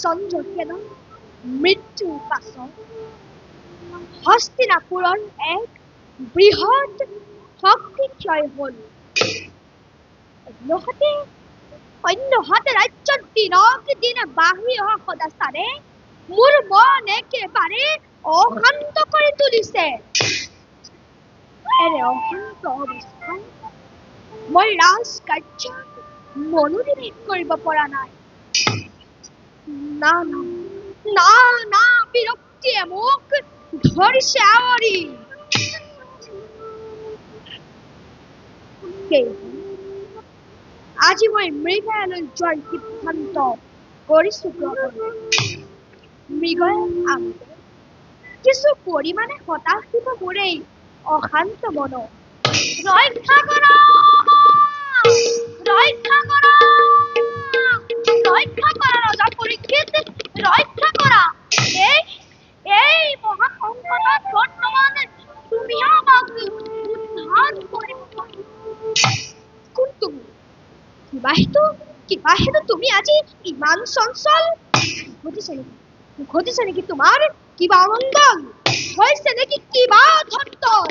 চন্দ্ৰসেন মৃত্যুৰ পাছত হস্তিনাপুৰৰ এক বৃহৎ শক্তি ক্ষয় হ'ল। অন্যহাতে ৰাজ্যত দিনক দিনে বাঢ়ি অহা সদাচাৰে মোৰ মন একেবাৰে অশান্ত কৰি তুলিছে। এনে অশান্ত অৱস্থাত মই ৰাজকাৰ্যত মনোনিৱেশ কৰিব পৰা নাই। না না না না বিৰক্তিয়ে মোক ধৰিছে আৱৰি। আজি মই মৃগালয়লৈ যোৱাৰ সিদ্ধান্ত কৰিছো। মৃগয়াল কিছু পৰিমাণে হতাশ দিব মোৰ এই অশান্ত মন। ৰক্ষা কৰা, ৰক্ষা কৰা, ৰক্ষা কৰা ৰজা পৰীক্ষিত, ৰক্ষা কৰা। এই মহা সংকটত বৰ্তমান তুমিহে আমাক উদ্ধাৰ কৰিব পাৰিবা। কোন তুমি? কিবা হেতু তুমি আজি ইমান চঞ্চল? ঘটিছে নেকি তোমাৰ কিবা অমংগল? হৈছে নেকি কিবা ধৰ্তৰ?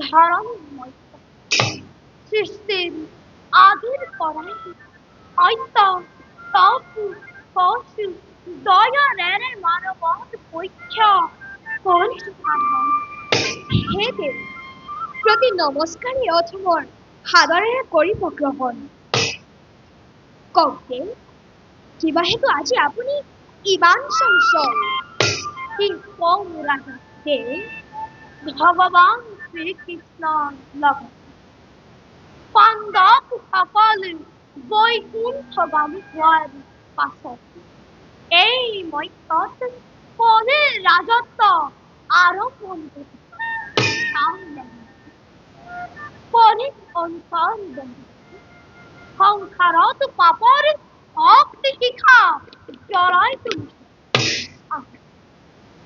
ধৰ্মময় সৃষ্টিৰ আদিৰ পৰাই সত্য তপু দয়াৰে মানৱত পক্ষ হে দেৱ, প্ৰতি নমস্কাৰী অথমৰ সাদৰেৰে কৰিব গ্ৰহণ। কওক দেৱ, কিবা হেতু আজি আপুনি ইমান চঞ্চল? কি কম ৰাজা দেৱ, ভগৱান শ্ৰীকৃষ্ণৰ লগত পাণ্ডৱসকল বৈকুণ্ঠগামী হোৱাৰ পাছত এই মৰ্ত্যত কলিৰ ৰাজত্ব আৰম্ভণি কলিৰ অন্তৰ সংসাৰত পাপৰ শক্তি শিখা জ্বলাই তুলিছে।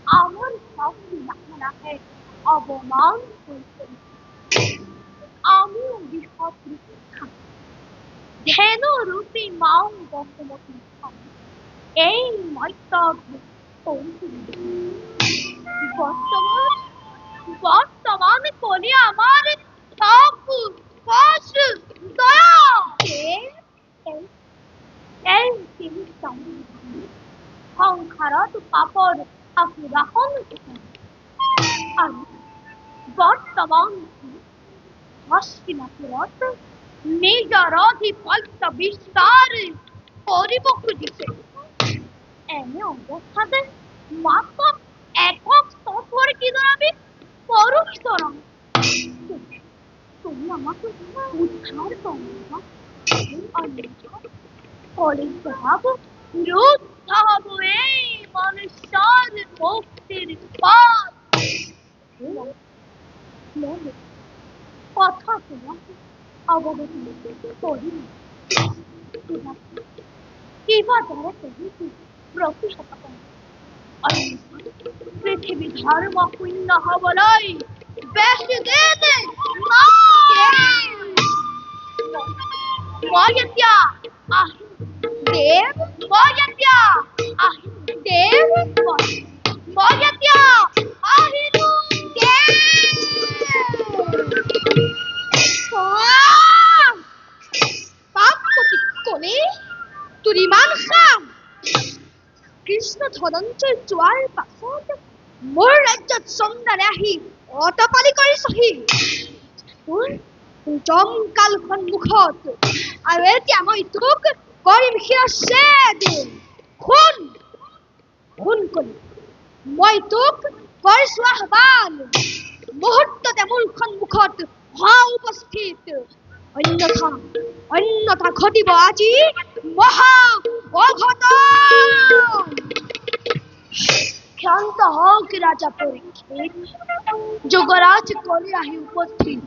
আমাৰ শক্তি লাহে লাহে অৱমান হৈছে। আমিও ধেনু ৰূপী মাও বসুমতী এই মৰ্ত্যত বৰ্তমান কলি আমাৰ সংসাৰত পাপৰ আকুৰাখন আৰু বৰ্তমান হস্তিনাপুৰত নিজৰ আধিপত্য বিস্তাৰ কৰিব খুজিছে। এনে অৱস্থাতে মাত্ৰ একক স্তৰৰ কিদৰে আমি পৰোক্ষৰম তুমি আমাকে উদ্ধাৰ কৰা। কলিৰ প্ৰভাৱ ৰুদ্ধ হব এই মনুষ্যৰ মুক্তিৰ পথ। কথা অৱগত কৰিম কিবা দৰে পঢ়িছো প্ৰতিশত পৃথিৱী ধৰ্ম শূন্য হবলৈ বেছি দিন নাই। মই এতিয়া আহিম দেৱ, মই এতিয়া আহিম দেৱ, মই এতিয়া আহিলো দেৱ। পাপপতি কলি তোৰ ইমান খাম? কৃষ্ণ ধনঞ্জয় যোৱাৰ পাছত মোৰ ৰাজ্যত চন্দানে আহি অটপালি কৰিছহি জমকাল সন্মুখত, আৰু এতিয়া মই তোক কৰিম শিৰচ্ছেদ। শুন কলি, মই তোক কৰিছো আহ্বান, মুহূৰ্ততে মোৰ সন্মুখত হোৱা উপস্থিত, অন্যথা ঘটিব আজি মহা অঘটন। ক্ষান্ত হওক ৰাজা পৰীক্ষিত, যুবৰাজ কলি আহি উপস্থিত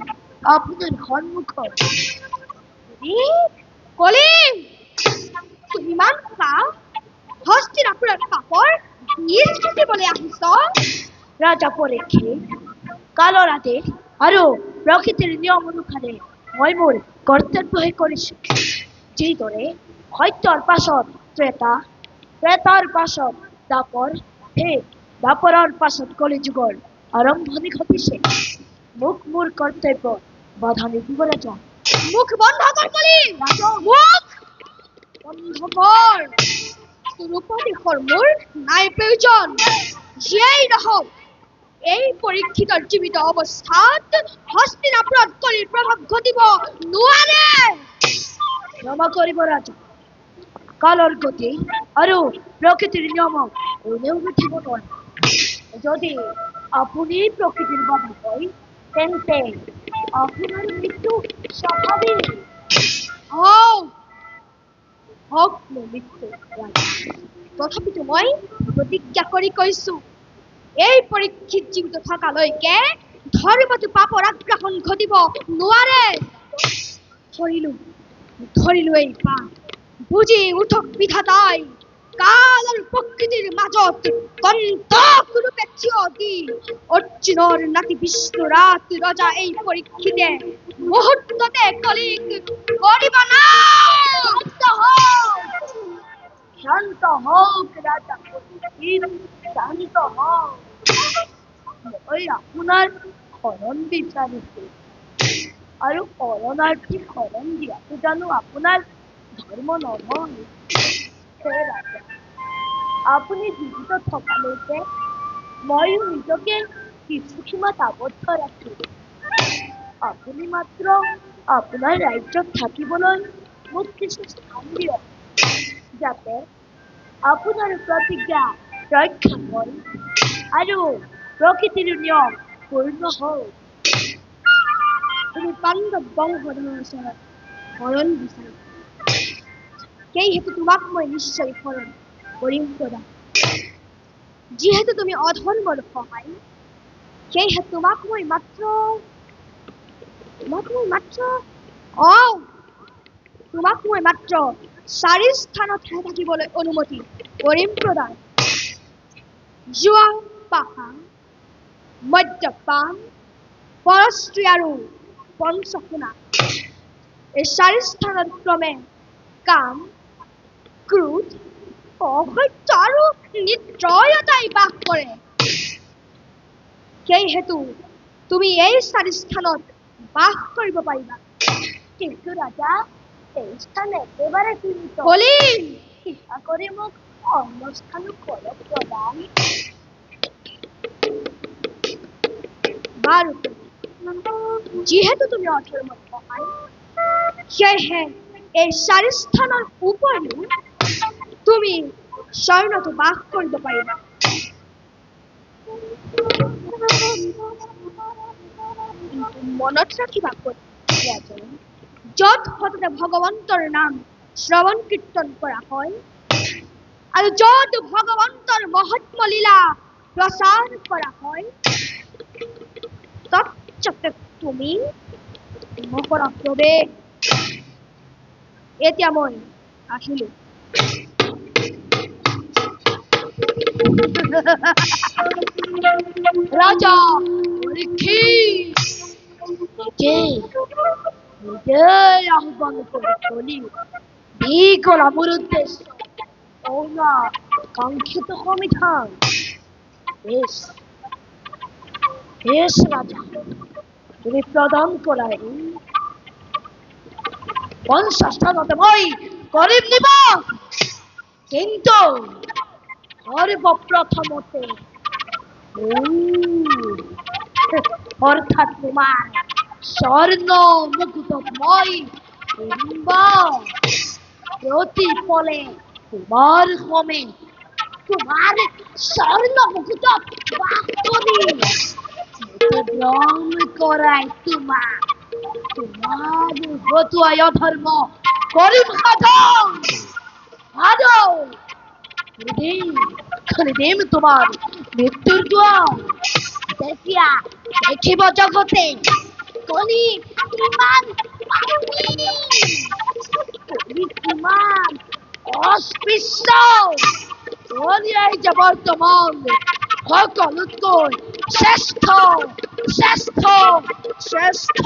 আপনাৰ সম্মুখত। কলি ইমান হস্তিনাপুৰৰ পাপৰ বীজ সিঁচিবলৈ আহিছ? ৰাজা পৰীক্ষিত, কালৰ আদেশ আৰু প্ৰকৃতিৰ নিয়ম অনুসাৰে মই মোৰ কৰ্তব্যহে কৰিছো। যিদৰে সত্যৰ পাছত ত্ৰেতা, ত্ৰেতাৰ পাছত দ্বাপৰ, সেই দ্বাপৰৰ পাছত কলিযুগৰ আৰম্ভণি ঘটিছে। মোক মোৰ কৰ্তব্য বাধা নিদিব ৰাজা। মুখ বন্ধ কৰ কলি, মুখ বন্ধ কৰ। তোৰ উপদেশৰ মোৰ নাই প্ৰয়োজন। যিয়েই নহওক, এই পৰীক্ষিতৰ জীৱিত অৱস্থাত হস্তিনাপুৰত কলিৰ প্ৰভাৱ ঘটিব নোৱাৰে। ক্ষমা কৰিব ৰাজা। কালৰ গতি আৰু প্ৰকৃতিৰ নিয়ম কোনেও ৰুঠিব নোৱাৰে। যদি আপুনি প্ৰকৃতিৰ বাধা হয়, তেন্তে আপোনাৰ মৃত্যু স্বাভাৱিক। হওক মোৰ মৃত্যু ৰাজা। তথাপিতো মই প্ৰতিজ্ঞা কৰি কৈছো, এই পৰীক্ষিত জীৱিত থকালৈকে ধৰ্মটো পাপৰ আগ্ৰাসন ঘটিব নোৱাৰে। ধৰিলো এই পাপ। বুজি উঠক বিধাতাই, কাল আৰু প্ৰকৃতিৰ মাজত কণ্টক ৰূপে থিয় দি অৰ্জুনৰ নাতি বিষ্ণুৰাত ৰজা এই পৰীক্ষিতে মুহূৰ্ততে কলিক কৰিব না। শান্ত হওক ৰাজা পৰীক্ষিত, শান্ত হওক। মই আপোনাৰ শৰণ বিচাৰিছো, আৰু শৰণাৰ্থী শৰণ দিয়াটো জানো আপোনাৰ ধৰ্ম নহয়? ৰাজা, আপুনি জীৱিত থকালৈকে ময়ো নিজকে কিছু সীমাত আবদ্ধ ৰাখিম। আপুনি মাত্ৰ আপোনাৰ ৰাজ্যত থাকিবলৈ মোক কিছু স্থান দিয়ক, যাতে আপোনাৰ প্ৰতিজ্ঞা ৰক্ষা হয় আৰু প্ৰকৃতিৰ নিয়ম পূৰ্ণ হওক। তুমি পাণ্ডৱ বংশধৰৰ ওচৰত শৰণ বিচাৰিবা, সেইহেতু তোমাক মই নিশ্চয় শৰণ কৰিম প্ৰদান। যিহেতু তুমি অধৰ্মৰ সহায়, সেইহেতু তোমাক মই মাত্ৰ 4 স্থানতহে থাকিবলৈ অনুমতি কৰিম প্ৰদান। জুৱা, পাশা, মদ্যপান, পৰশ্ৰী আৰু পঞ্চসোণা, এই 4 স্থানত ক্ৰমে কাম, ক্ৰোধ, অসত্য আৰু নিদ্ৰয়তাই বাস কৰে। সেইহেতু তুমি এই 4 স্থানত বাস কৰিব পাৰিবা। কিন্তু ৰাজা, এই স্থান একেবাৰে সীমিত। কৃপা কৰি মোক অন্য স্থানো কৰক প্ৰদান। বাৰু, যিহেতু তুমি অধৰ্মৰ সহায়, সেয়েহে এই 4 স্থানৰ উপৰিও তুমি স্বৰ্ণতো বাস কৰিব পাৰিবা। মনত ৰাখিবা ৰাজন, য'ত সততে ভগৱন্তৰ নাম শ্ৰৱণ কীৰ্তন কৰা হয় আৰু য'ত ভগৱন্তৰ মহাত্ম লীলা প্ৰচাৰ কৰা হয়, তত যাতে তুমি নকৰা প্ৰৱেশ। এতিয়া মই আহিলো। ৰাজা নিজেই আহ্বান করে চলি, বিকল আমার উদ্দেশ্য না কাঙ্ক্ষিত সমিধান। বেশ বেশ রাজা, তুমি প্রদান করাই 50টা মতে মই গরিব নিব, কিন্তু সর্বপ্রথমতে অর্থাৎ তোমার স্বর্ণ মুকুটময় প্রতিফলে তোমার হোমে তোমার স্বর্ণ মুকুট গ্রহণ করাই তোমার হতুয়ায় অধর্ম করিম সাধন। দিন তোমার মৃত্যুর দ্বার দেখিয়া দেখিব জগতে কলি ইমান ইমান অস্পৃশ্য কলিয়াই যে বর্তমান সকলোতকৈ শ্রেষ্ঠ শ্রেষ্ঠ শ্রেষ্ঠ